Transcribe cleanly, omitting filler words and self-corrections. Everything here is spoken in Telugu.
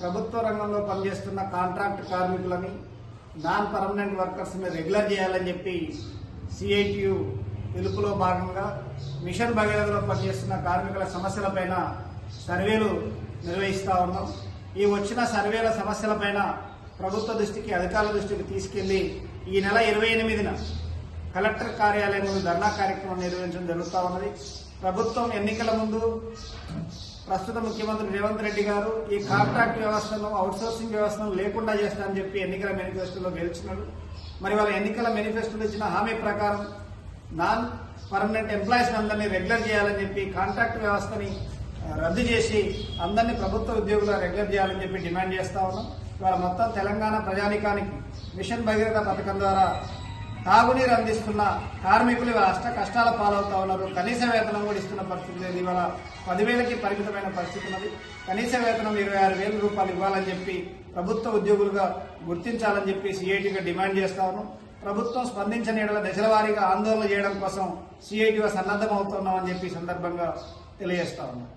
ప్రభుత్వ రంగంలో పనిచేస్తున్న కాంట్రాక్ట్ కార్మికులని నాన్ పర్మనెంట్ వర్కర్స్ని రెగ్యులర్ చేయాలని చెప్పి సిఐటియు పిలుపులో భాగంగా మిషన్ భగీరథలో పనిచేస్తున్న కార్మికుల సమస్యలపైన సర్వేలు నిర్వహిస్తూ ఉన్నాం. ఈ వచ్చిన సర్వేల సమస్యలపైన ప్రభుత్వ దృష్టికి, అధికారుల దృష్టికి తీసుకెళ్లి ఈ నెల 28న కలెక్టర్ కార్యాలయం ముందు ధర్నా కార్యక్రమం నిర్వహించడం జరుగుతూ ఉన్నది. ప్రభుత్వం ఎన్నికల ముందు ప్రస్తుత ముఖ్యమంత్రి రేవంత్ రెడ్డి గారు ఈ కాంట్రాక్ట్ వ్యవస్థను, అవుట్సోర్సింగ్ వ్యవస్థను లేకుండా చేస్తానని చెప్పి ఎన్నికల మేనిఫెస్టోలో గెలిచినాడు. మరి వాళ్ళ ఎన్నికల మేనిఫెస్టోలో ఇచ్చిన హామీ ప్రకారం నాన్ పర్మనెంట్ ఎంప్లాయీస్ అందరినీ రెగ్యులర్ చేయాలని చెప్పి కాంట్రాక్ట్ వ్యవస్థని రద్దు చేసి అందరినీ ప్రభుత్వ ఉద్యోగులు రెగ్యులర్ చేయాలని చెప్పి డిమాండ్ చేస్తా ఉన్నాం. ఇవాళ మొత్తం తెలంగాణ ప్రజానికానికి మిషన్ భగీరథ పథకం ద్వారా తాగునీరు అందిస్తున్న కార్మికులు ఇవాళ కష్టాల పాలవుతా ఉన్నారు. కనీస వేతనం కూడా ఇస్తున్న పరిస్థితి లేదు. ఇవాళ 10,000కి పరిమితమైన పరిస్థితి ఉన్నది. కనీస వేతనం 26,000 రూపాయలు ఇవ్వాలని చెప్పి ప్రభుత్వ ఉద్యోగులుగా గుర్తించాలని చెప్పి సిఐటిగా డిమాండ్ చేస్తా ఉన్నాం. ప్రభుత్వం స్పందించని యెడల దశల వారీగా ఆందోళన చేయడం కోసం సిఐటిగా సన్నద్దమవుతున్నామని చెప్పి సందర్భంగా తెలియజేస్తా ఉన్నాం.